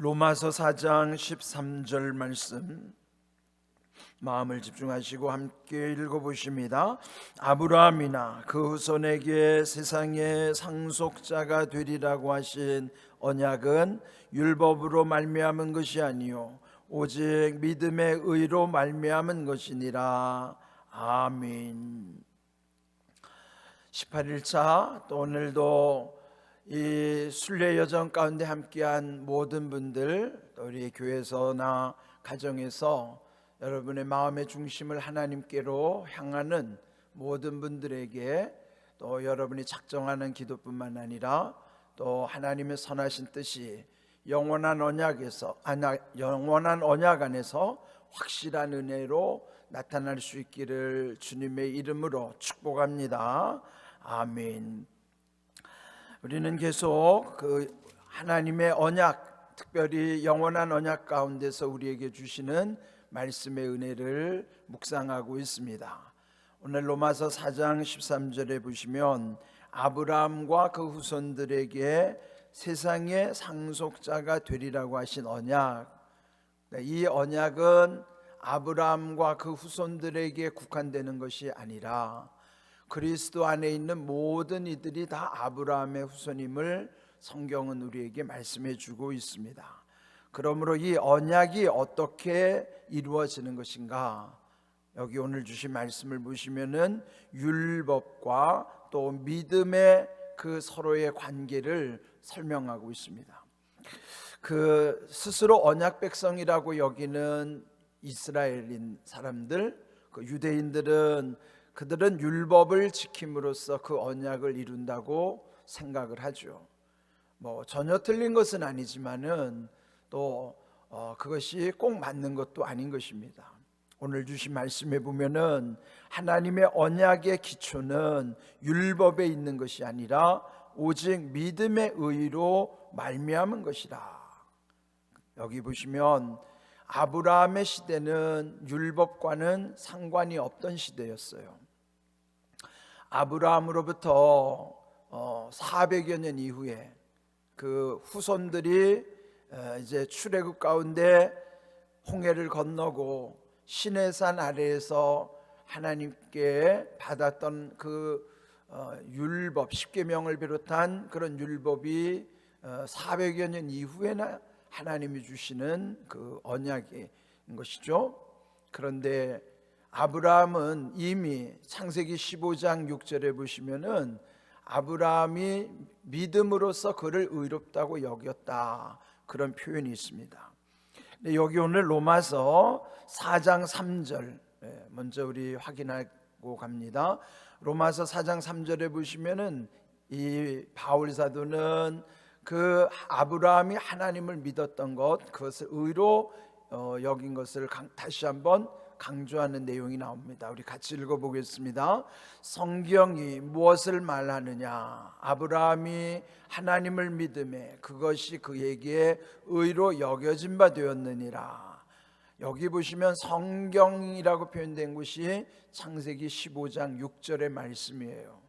로마서 4장 13절 말씀 마음을 집중하시고 함께 읽어보십니다. 아브라함이나 그 후손에게 세상의 상속자가 되리라고 하신 언약은 율법으로 말미암은 것이 아니요 오직 믿음의 의로 말미암은 것이니라. 아멘. 18일차 또 오늘도 이 순례 여정 가운데 함께한 모든 분들, 또 우리 교회에서나 가정에서 여러분의 마음의 중심을 하나님께로 향하는 모든 분들에게 또 여러분이 작정하는 기도뿐만 아니라 또 하나님의 선하신 뜻이 영원한 언약 안에서 확실한 은혜로 나타날 수 있기를 주님의 이름으로 축복합니다. 아멘. 우리는 계속 그 하나님의 언약, 특별히 영원한 언약 가운데서 우리에게 주시는 말씀의 은혜를 묵상하고 있습니다. 오늘 로마서 4장 13절에 보시면 아브라함과 그 후손들에게 세상의 상속자가 되리라고 하신 언약, 이 언약은 아브라함과 그 후손들에게 국한되는 것이 아니라 그리스도 안에 있는 모든 이들이 다 아브라함의 후손임을 성경은 우리에게 말씀해 주고 있습니다. 그러므로 이 언약이 어떻게 이루어지는 것인가? 여기 오늘 주신 말씀을 보시면은 율법과 또 믿음의 그 서로의 관계를 설명하고 있습니다. 그 스스로 언약 백성이라고 여기는 이스라엘인 사람들, 그 유대인들은 그들은 율법을 지킴으로써 그 언약을 이룬다고 생각을 하죠. 전혀 틀린 것은 아니지만은 또 그것이 꼭 맞는 것도 아닌 것입니다. 오늘 주신 말씀에 보면은 하나님의 언약의 기초는 율법에 있는 것이 아니라 오직 믿음의 의로 말미암은 것이다. 여기 보시면 아브라함의 시대는 율법과는 상관이 없던 시대였어요. 아브라함으로부터 400여 년 이후에 그 후손들이 이제 출애굽 가운데 홍해를 건너고 시내산 아래에서 하나님께 받았던 그 율법 10계명을 비롯한 그런 율법이 400여 년 이후에나 하나님이 주시는 그 언약인 것이죠. 그런데 아브라함은 이미 창세기 15장 6절에 보시면은 아브라함이 믿음으로써 그를 의롭다고 여겼다, 그런 표현이 있습니다. 근데 여기 오늘 로마서 4장 3절 먼저 우리 확인하고 갑니다. 로마서 4장 3절에 보시면은 이 바울 사도는 그 아브라함이 하나님을 믿었던 것, 그것을 의로 여긴 것을 다시 한번 강조하는 내용이 나옵니다. 우리 같이 읽어보겠습니다. 성경이 무엇을 말하느냐? 아브라함이 하나님을 믿음에 그것이 그에게 의로 여겨진 바 되었느니라. 여기 보시면 성경이라고 표현된 것이 창세기 15장 6절의 말씀이에요.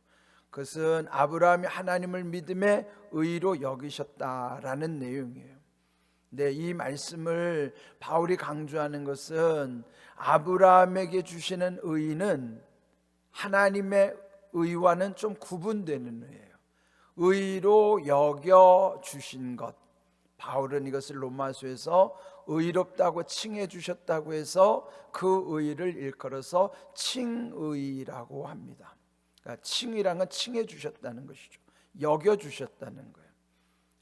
그것은 아브라함이 하나님을 믿음에 의로 여기셨다라는 내용이에요. 네, 이 말씀을 바울이 강조하는 것은 아브라함에게 주시는 의는 하나님의 의와는 좀 구분되는 의예요. 의로 여겨 주신 것, 바울은 이것을 로마서에서 의롭다고 칭해 주셨다고 해서 그 의를 일컬어서 칭의라고 합니다. 그러니까 칭이란 건 칭해 주셨다는 것이죠. 여겨 주셨다는 거예요.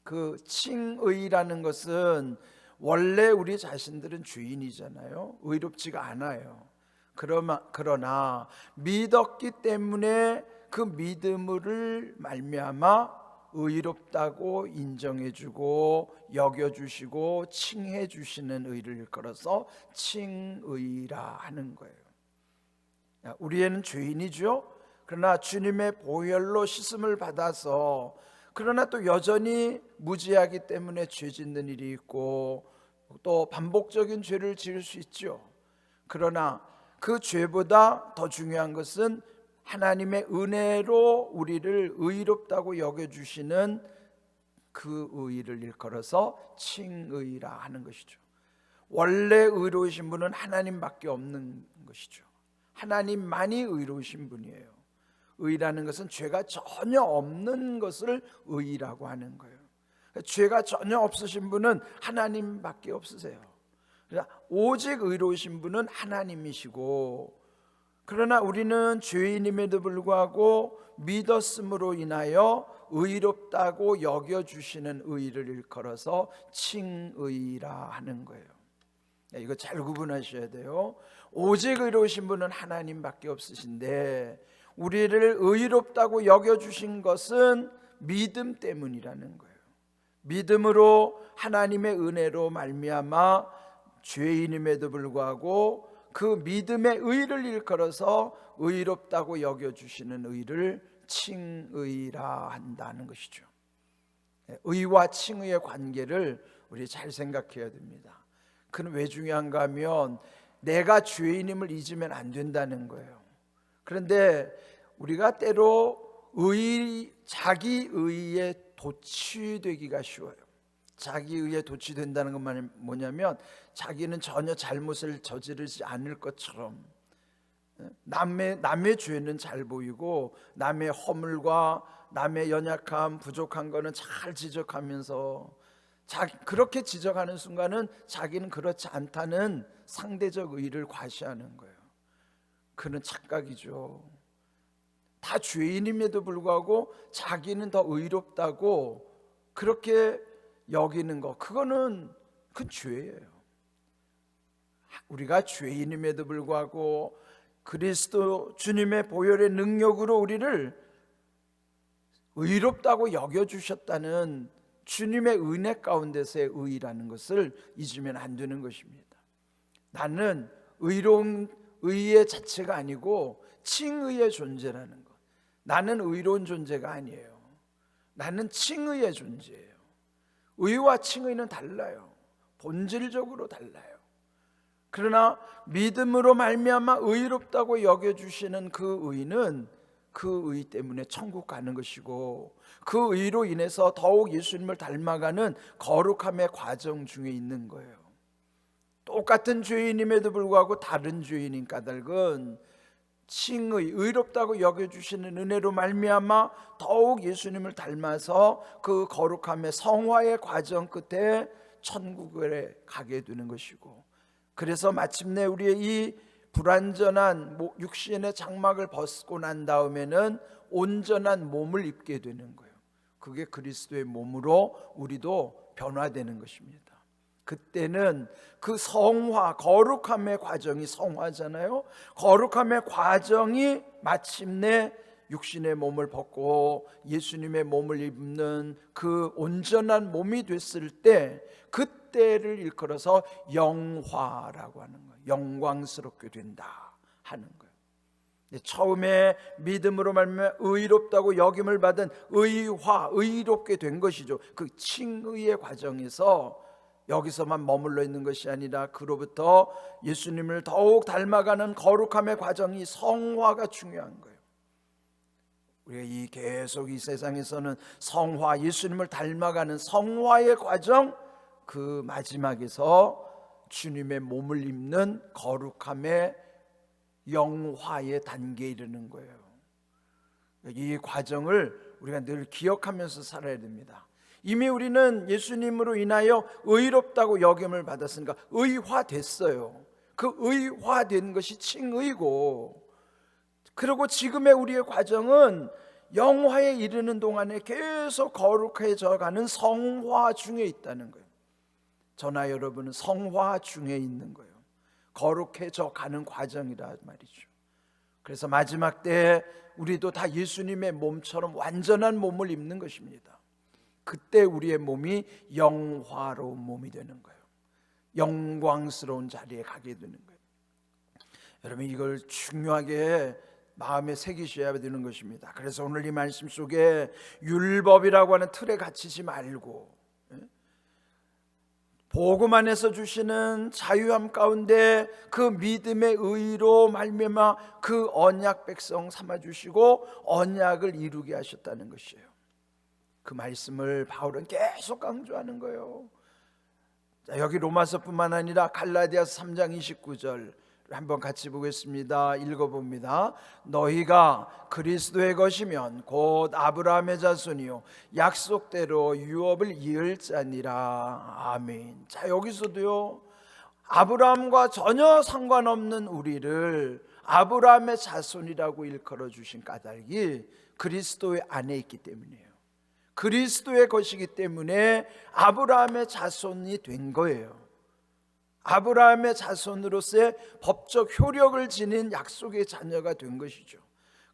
그 칭의라는 것은 원래 우리 자신들은 죄인이잖아요. 의롭지가 않아요. 그러나 믿었기 때문에 그 믿음을 말미암아 의롭다고 인정해주고 여겨주시고 칭해주시는 의를 일컬어서 칭의라 하는 거예요. 우리에는 죄인이죠. 그러나 주님의 보혈로 씻음을 받아서, 그러나 또 여전히 무지하기 때문에 죄 짓는 일이 있고 또 반복적인 죄를 지을 수 있죠. 그러나 그 죄보다 더 중요한 것은 하나님의 은혜로 우리를 의롭다고 여겨주시는 그 의를 일컬어서 칭의라 하는 것이죠. 원래 의로우신 분은 하나님밖에 없는 것이죠. 하나님만이 의로우신 분이에요. 의라는 것은 죄가 전혀 없는 것을 의라고 하는 거예요. 죄가 전혀 없으신 분은 하나님밖에 없으세요. 그러니까 오직 의로우신 분은 하나님이시고, 그러나 우리는 죄인임에도 불구하고 믿었음으로 인하여 의롭다고 여겨주시는 의를 일컬어서 칭의라 하는 거예요. 이거 잘 구분하셔야 돼요. 오직 의로우신 분은 하나님밖에 없으신데 우리를 의롭다고 여겨주신 것은 믿음 때문이라는 거예요. 믿음으로 하나님의 은혜로 말미암아 죄인임에도 불구하고 그 믿음의 의를 일컬어서 의롭다고 여겨주시는 의를 칭의라 한다는 것이죠. 의와 칭의의 관계를 우리 잘 생각해야 됩니다. 그건 왜 중요한가 하면 내가 죄인임을 잊으면 안 된다는 거예요. 그런데 우리가 때로 자기 의에 도취되기가 쉬워요. 자기 의에 도취된다는 것만 뭐냐면 자기는 전혀 잘못을 저지르지 않을 것처럼 남의 죄는 잘 보이고 남의 허물과 남의 연약함, 부족한 거는 잘 지적하면서 그렇게 지적하는 순간은 자기는 그렇지 않다는 상대적 의의를 과시하는 거예요. 그는 착각이죠. 다 죄인임에도 불구하고 자기는 더 의롭다고 그렇게 여기는 거, 그건 죄예요. 우리가 죄인임에도 불구하고 그리스도 주님의 보혈의 능력으로 우리를 의롭다고 여겨주셨다는 주님의 은혜 가운데서의 의라는 것을 잊으면 안 되는 것입니다. 나는 의로운 의의 자체가 아니고 칭의의 존재라는 것. 나는 의로운 존재가 아니에요. 나는 칭의의 존재예요. 의와 칭의는 달라요. 본질적으로 달라요. 그러나 믿음으로 말미암아 의롭다고 여겨주시는 그 의는 그 의 때문에 천국 가는 것이고, 그 의로 인해서 더욱 예수님을 닮아가는 거룩함의 과정 중에 있는 거예요. 똑같은 죄인임에도 불구하고 다른 죄인인 까닭은 칭의, 의롭다고 여겨주시는 은혜로 말미암아 더욱 예수님을 닮아서 그 거룩함의 성화의 과정 끝에 천국에 가게 되는 것이고, 그래서 마침내 우리의 이 불완전한 육신의 장막을 벗고 난 다음에는 온전한 몸을 입게 되는 거예요. 그게 그리스도의 몸으로 우리도 변화되는 것입니다. 그때는 그 성화, 거룩함의 과정이 성화잖아요. 거룩함의 과정이 마침내 육신의 몸을 벗고 예수님의 몸을 입는 그 온전한 몸이 됐을 때, 그때를 일컬어서 영화라고 하는 거예요. 영광스럽게 된다 하는 거예요. 처음에 믿음으로 말미암아 의롭다고 여김을 받은 의화, 의롭게 된 것이죠. 그 칭의의 과정에서 여기서만 머물러 있는 것이 아니라 그로부터 예수님을 더욱 닮아가는 거룩함의 과정이 성화가 중요한 거예요. 우리가 계속 이 세상에서는 성화, 예수님을 닮아가는 성화의 과정, 그 마지막에서 주님의 몸을 입는 거룩함의 영화의 단계에 이르는 거예요. 이 과정을 우리가 늘 기억하면서 살아야 됩니다. 이미 우리는 예수님으로 인하여 의롭다고 여김을 받았으니까 의화됐어요. 그 의화된 것이 칭의고, 그리고 지금의 우리의 과정은 영화에 이르는 동안에 계속 거룩해져 가는 성화 중에 있다는 거예요. 저나 여러분은 성화 중에 있는 거예요. 거룩해져 가는 과정이라 말이죠. 그래서 마지막 때 우리도 다 예수님의 몸처럼 완전한 몸을 입는 것입니다. 그때 우리의 몸이 영화로운 몸이 되는 거예요. 영광스러운 자리에 가게 되는 거예요. 여러분, 이걸 중요하게 마음에 새기셔야 되는 것입니다. 그래서 오늘 이 말씀 속에 율법이라고 하는 틀에 갇히지 말고 복음 안에서 주시는 자유함 가운데 그 믿음의 의로 말미암아 그 언약 백성 삼아 주시고 언약을 이루게 하셨다는 것이에요. 그 말씀을 바울은 계속 강조하는 거예요. 자, 여기 로마서뿐만 아니라 갈라디아서 3장 29절 한번 같이 보겠습니다. 읽어봅니다. 너희가 그리스도의 것이면 곧 아브라함의 자손이요 약속대로 유업을 이을 자니라. 아멘. 자, 여기서도요, 아브라함과 전혀 상관없는 우리를 아브라함의 자손이라고 일컬어 주신 까닭이 그리스도의 안에 있기 때문이에요. 그리스도의 것이기 때문에 아브라함의 자손이 된 거예요. 아브라함의 자손으로서의 법적 효력을 지닌 약속의 자녀가 된 것이죠.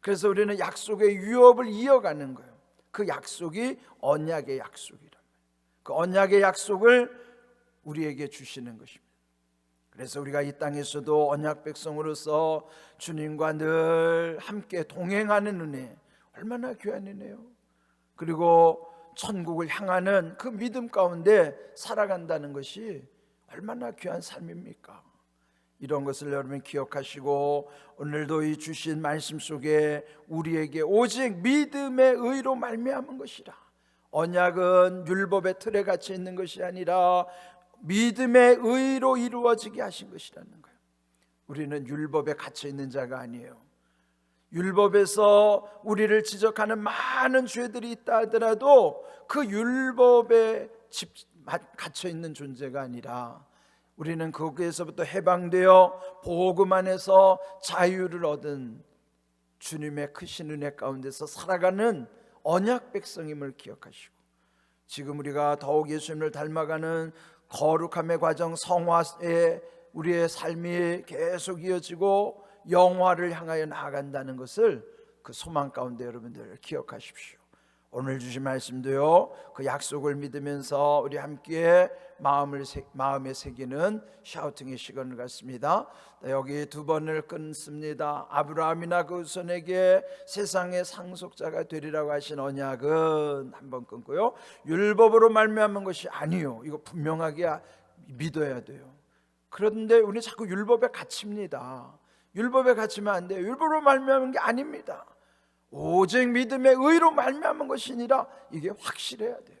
그래서 우리는 약속의 유업을 이어가는 거예요. 그 약속이 언약의 약속이란 말이에요. 그 언약의 약속을 우리에게 주시는 것입니다. 그래서 우리가 이 땅에서도 언약 백성으로서 주님과 늘 함께 동행하는 은혜, 얼마나 귀한 은혜요. 그리고 천국을 향하는 그 믿음 가운데 살아간다는 것이 얼마나 귀한 삶입니까? 이런 것을 여러분 기억하시고 오늘도 이 주신 말씀 속에 우리에게 오직 믿음의 의로 말미암은 것이라. 언약은 율법의 틀에 갇혀 있는 것이 아니라 믿음의 의로 이루어지게 하신 것이라는 거예요. 우리는 율법에 갇혀 있는 자가 아니에요. 율법에서 우리를 지적하는 많은 죄들이 있다 하더라도 그 율법에 갇혀 있는 존재가 아니라 우리는 거기에서부터 해방되어 복음 안에서 자유를 얻은 주님의 크신 은혜 가운데서 살아가는 언약 백성임을 기억하시고, 지금 우리가 더욱 예수님을 닮아가는 거룩함의 과정, 성화에 우리의 삶이 계속 이어지고 영화를 향하여 나아간다는 것을 그 소망 가운데 여러분들 기억하십시오. 오늘 주신 말씀도요, 그 약속을 믿으면서 우리 함께 마음에 새기는 샤우팅의 시간을 갖습니다. 여기 두 번을 끊습니다. 아브라함이나 그 후손에게 세상의 상속자가 되리라고 하신 언약은 한번 끊고요, 율법으로 말미암은 것이 아니요, 이거 분명하게 믿어야 돼요. 그런데 우리 자꾸 율법에 갇힙니다. 율법에 갇히면 안 돼요. 율법으로 말미암은 게 아닙니다. 오직 믿음의 의로 말미암은 것이니라. 이게 확실해야 돼요.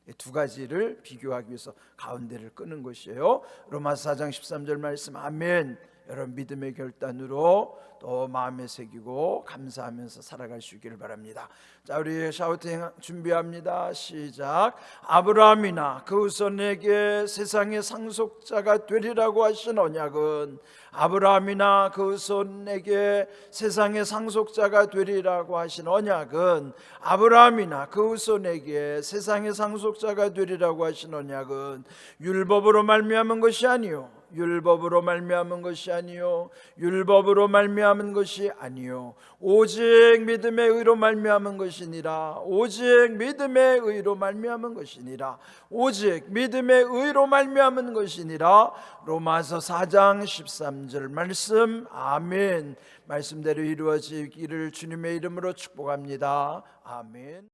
이 두 가지를 비교하기 위해서 가운데를 끄는 것이에요. 로마서 4장 13절 말씀, 아멘. 여러분 믿음의 결단으로 또 마음에 새기고 감사하면서 살아갈 수 있기를 바랍니다. 자, 우리 샤우팅 준비합니다. 시작. 아브라함이나 그 후손에게 세상의 상속자가 되리라고 하신 언약은, 아브라함이나 그 후손에게 세상의 상속자가 되리라고 하신 언약은, 아브라함이나 그 후손에게 세상의 상속자가 되리라고 하신 언약은 율법으로 말미암은 것이 아니요, 율법으로 말미암은 것이 아니요, 율법으로 말미암은 것이 아니요, 오직 믿음의 의로 말미암은 것이니라. 오직 믿음의 의로 말미암은 것이니라. 오직 믿음의 의로 말미암은 것이니라. 로마서 4장 13절 말씀, 아멘. 말씀대로 이루어지기를 주님의 이름으로 축복합니다. 아멘.